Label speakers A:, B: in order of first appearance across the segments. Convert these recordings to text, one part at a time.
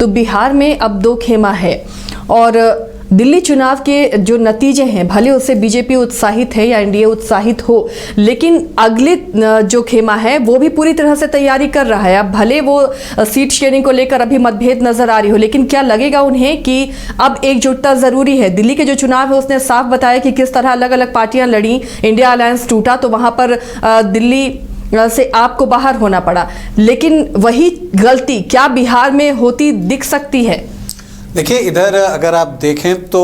A: तो बिहार में अब दो खेमा है और दिल्ली चुनाव के जो नतीजे हैं भले उससे बीजेपी उत्साहित है या एनडीए उत्साहित हो, लेकिन अगले जो खेमा है वो भी पूरी तरह से तैयारी कर रहा है। अब भले वो सीट शेयरिंग को लेकर अभी मतभेद नजर आ रही हो, लेकिन क्या लगेगा उन्हें कि अब एकजुटता जरूरी है। दिल्ली के जो चुनाव है उसने साफ बताया कि किस तरह अलग अलग पार्टियां लड़ी, इंडिया अलायंस टूटा, तो वहां पर दिल्ली से आपको बाहर होना पड़ा। लेकिन वही गलती क्या बिहार में होती दिख सकती है?
B: देखिए, इधर अगर आप देखें तो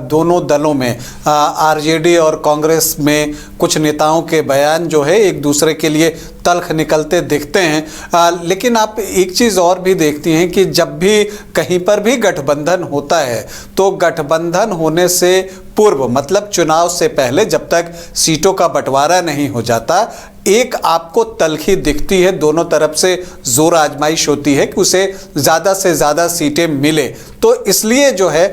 B: दोनों दलों में आरजेडी और कांग्रेस में कुछ नेताओं के बयान जो है एक दूसरे के लिए तल्ख निकलते दिखते हैं। लेकिन आप एक चीज़ और भी देखती हैं कि जब भी कहीं पर भी गठबंधन होता है तो गठबंधन होने से पूर्व, मतलब चुनाव से पहले, जब तक सीटों का बंटवारा नहीं हो जाता, एक आपको तल्खी दिखती है, दोनों तरफ से जोर आजमाइश होती है कि उसे ज़्यादा से ज़्यादा सीटें मिले। तो इसलिए जो है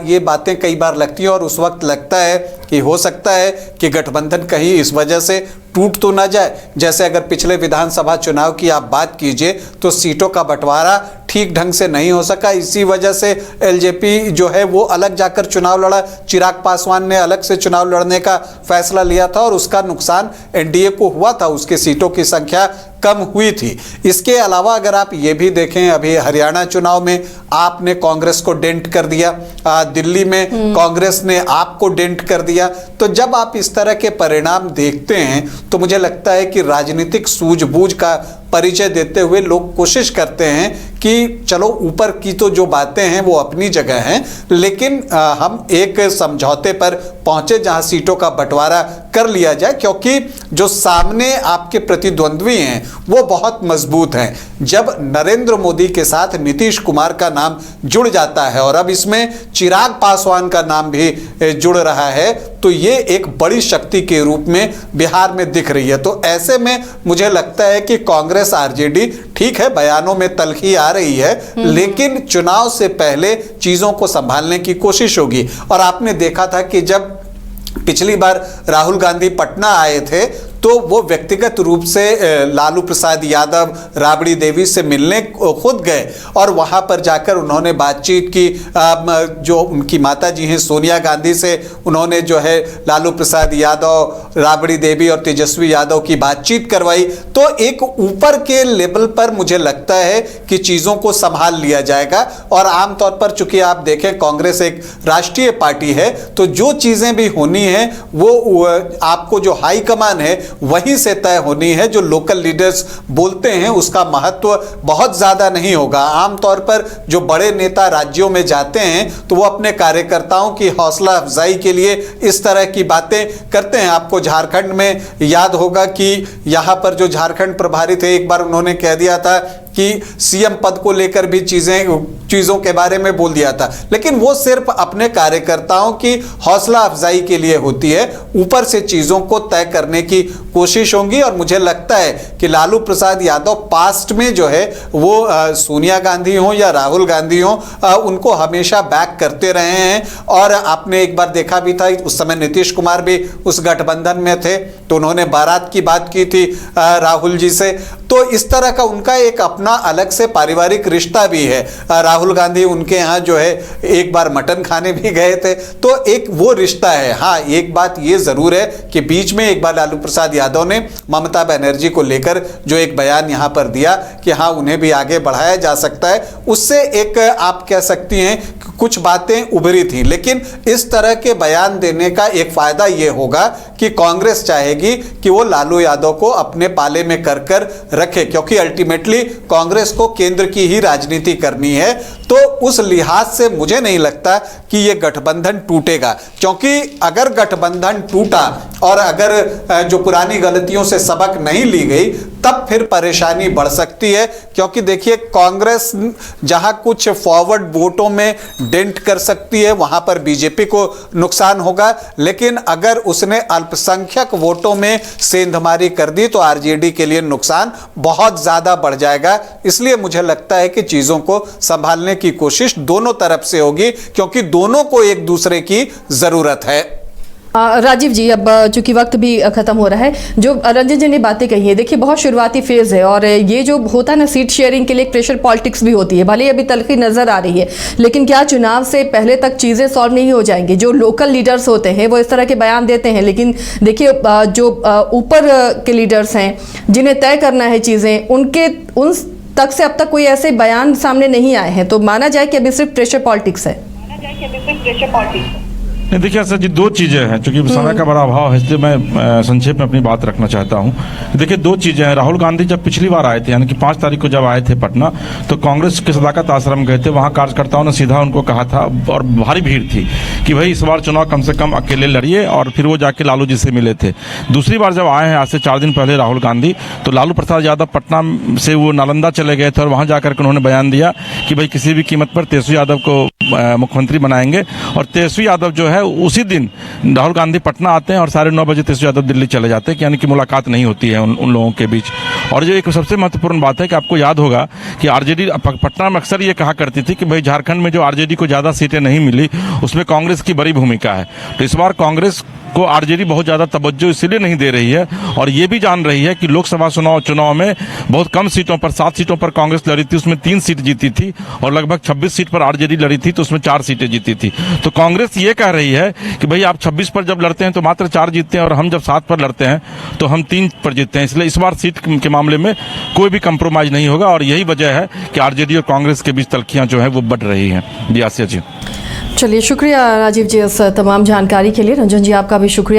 B: ये बातें कई बार लगती हैं और उस वक्त लगता है कि हो सकता है कि गठबंधन कहीं इस वजह से टूट तो ना जाए। जैसे अगर पिछले विधानसभा चुनाव की आप बात कीजिए तो सीटों का बंटवारा ठीक ढंग से नहीं हो सका, इसी वजह से एलजेपी जो है वो अलग जाकर चुनाव लड़ा। चिराग पासवान ने अलग से चुनाव लड़ने का फैसला लिया था और उसका नुकसान एनडीए को हुआ था, उसके सीटों की संख्या कम हुई थी। इसके अलावा अगर आप ये भी देखें, अभी हरियाणा चुनाव में आपने कांग्रेस को डेंट कर दिया, दिल्ली में कांग्रेस ने आपको डेंट कर दिया। तो जब आप इस तरह के परिणाम देखते हैं तो मुझे लगता है कि राजनीतिक सूझबूझ का परिचय देते हुए लोग कोशिश करते हैं कि चलो ऊपर की तो जो बातें हैं वो अपनी जगह हैं, लेकिन हम एक समझौते पर पहुंचे जहां सीटों का बंटवारा कर लिया जाए, क्योंकि जो सामने आपके प्रतिद्वंद्वी हैं वो बहुत मजबूत हैं। जब नरेंद्र मोदी के साथ नीतीश कुमार का नाम जुड़ जाता है और अब इसमें चिराग पासवान का नाम भी जुड़ रहा है, तो ये एक बड़ी शक्ति के रूप में बिहार में दिख रही है। तो ऐसे में मुझे लगता है कि कांग्रेस आरजेडी ठीक है, बयानों में तल्खी आ रही है, लेकिन चुनाव से पहले चीजों को संभालने की कोशिश होगी। और आपने देखा था कि जब पिछली बार राहुल गांधी पटना आए थे तो वो व्यक्तिगत रूप से लालू प्रसाद यादव, राबड़ी देवी से मिलने खुद गए और वहाँ पर जाकर उन्होंने बातचीत की। जो उनकी माता जी हैं सोनिया गांधी से उन्होंने जो है लालू प्रसाद यादव, राबड़ी देवी और तेजस्वी यादव की बातचीत करवाई। तो एक ऊपर के लेवल पर मुझे लगता है कि चीज़ों को संभाल लिया जाएगा। और आमतौर पर चूंकि आप देखें कांग्रेस एक राष्ट्रीय पार्टी है, तो जो चीज़ें भी होनी है वो आपको जो हाईकमान है वहीं से तय होनी है। जो लोकल लीडर्स बोलते हैं उसका महत्व बहुत ज़्यादा नहीं होगा। आमतौर पर जो बड़े नेता राज्यों में जाते हैं तो वो अपने कार्यकर्ताओं की हौसला अफजाई के लिए इस तरह की बातें करते हैं। आपको झारखंड में याद होगा कि यहाँ पर जो झारखंड प्रभारी थे, एक बार उन्होंने कह दिया था कि सीएम पद को लेकर भी चीज़ों के बारे में बोल दिया था, लेकिन वो सिर्फ अपने कार्यकर्ताओं की हौसला अफजाई के लिए होती है। ऊपर से चीज़ों को तय करने की कोशिश होगी। और मुझे लगता है कि लालू प्रसाद यादव पास्ट में जो है वो सोनिया गांधी हो या राहुल गांधी हो, उनको हमेशा बैक करते रहे हैं। और आपने एक बार देखा भी था, उस समय नीतीश कुमार भी उस गठबंधन में थे, तो उन्होंने बारात की बात की थी राहुल जी से। तो इस तरह का उनका एक अपना अलग से पारिवारिक रिश्ता भी है। राहुल गांधी उनके यहाँ जो है एक बार मटन खाने भी गए थे, तो एक वो रिश्ता है। हाँ, एक बात ये जरूर है कि बीच में एक बार लालू प्रसाद यादव ने ममता बनर्जी को लेकर जो एक बयान यहाँ पर दिया कि हाँ उन्हें भी आगे बढ़ाया जा सकता है, उससे एक आप कह सकती हैं कि कुछ बातें उभरी थी। लेकिन इस तरह के बयान देने का एक फायदा ये होगा कि कांग्रेस चाहेगी कि वो लालू यादव को अपने पाले में कर कर रखे, क्योंकि अल्टीमेटली कांग्रेस को केंद्र की ही राजनीति करनी है। तो उस लिहाज से मुझे नहीं लगता कि ये गठबंधन टूटेगा, क्योंकि अगर गठबंधन टूटा और अगर जो पुरानी गलतियों से सबक नहीं ली गई तब फिर परेशानी बढ़ सकती है। क्योंकि देखिए, कांग्रेस जहां कुछ फॉरवर्ड वोटों में डेंट कर सकती है वहां पर बीजेपी को नुकसान होगा, लेकिन अगर उसने अल्पसंख्यक वोटों में सेंधमारी कर दी तो आरजेडी के लिए नुकसान बहुत ज्यादा बढ़ जाएगा। इसलिए मुझे लगता है कि चीजों को संभालने की कोशिश दोनों तरफ से होगी, क्योंकि दोनों को एक दूसरे की जरूरत है।
A: राजीव जी, अब चूंकि वक्त भी खत्म हो रहा है, जो रंजन जी ने बातें कही है, देखिए बहुत शुरुआती फेज है और ये जो होता है ना सीट शेयरिंग के लिए एक प्रेशर पॉलिटिक्स भी होती है, भले ही अभी तलखी नजर आ रही है, लेकिन क्या चुनाव से पहले तक चीजें सॉल्व नहीं हो जाएंगी? जो लोकल लीडर्स होते हैं वो इस तरह के बयान देते हैं, लेकिन देखिए जो ऊपर के लीडर्स हैं जिन्हें तय करना है चीजें, उन तक से अब तक कोई ऐसे बयान सामने नहीं आए हैं, तो माना जाए कि अभी सिर्फ प्रेशर पॉलिटिक्स है।
C: नहीं, देखिए सर जी, दो चीज़ें हैं, क्योंकि समय का बड़ा अभाव है, इसलिए मैं संक्षेप में अपनी बात रखना चाहता हूं। देखिए, दो चीज़ें हैं। राहुल गांधी जब पिछली बार आए थे, यानी कि 5 तारीख को जब आए थे पटना, तो कांग्रेस के सदाकत आश्रम गए थे। वहां कार्यकर्ताओं ने सीधा उनको कहा था, और भारी भीड़ थी, कि भाई इस बार चुनाव कम से कम अकेले लड़िए, और फिर वो जाके लालू जी से मिले थे। दूसरी बार जब आए हैं आज से 4 दिन पहले राहुल गांधी, तो लालू प्रसाद यादव पटना से वो नालंदा चले गए थे, और वहाँ जाकर के उन्होंने बयान दिया कि भाई किसी भी कीमत पर तेजस्वी यादव को मुख्यमंत्री बनाएंगे। और तेजस्वी यादव जो है उसी दिन राहुल गांधी पटना आते हैं और 9:30 बजे तेजस्वी यादव दिल्ली चले जाते हैं, यानी कि मुलाकात नहीं होती है उन लोगों के बीच। और जो एक सबसे महत्वपूर्ण बात है कि आपको याद होगा कि आरजेडी पटना में अक्सर ये कहा करती थी कि भाई झारखंड में जो आरजेडी को ज़्यादा सीटें नहीं मिली, उसमें कांग्रेस की बड़ी भूमिका है। तो इस बार कांग्रेस को आरजेडी बहुत ज़्यादा तवज्जो इसलिए नहीं दे रही है, और ये भी जान रही है कि लोकसभा चुनाव में बहुत कम सीटों पर, 7 सीटों पर कांग्रेस लड़ी थी, उसमें 3 सीट जीती थी, और लगभग 26 सीट पर आरजेडी लड़ी थी, तो उसमें 4 सीटें जीती थी। तो कांग्रेस ये कह रही है कि भाई आप 26 पर जब लड़ते हैं तो मात्र 4 जीतते हैं, और हम जब 7 पर लड़ते हैं तो हम 3 पर जीतते हैं। इसलिए इस बार सीट के मामले में कोई भी कंप्रोमाइज नहीं होगा, और यही वजह है कि आरजेडी और कांग्रेस के बीच तलखियां जो है वो बढ़ रही हैं। जी आसिया जी।
A: चलिए, शुक्रिया राजीव जी इस तमाम जानकारी के लिए। रंजन जी, आपका भी शुक्रिया।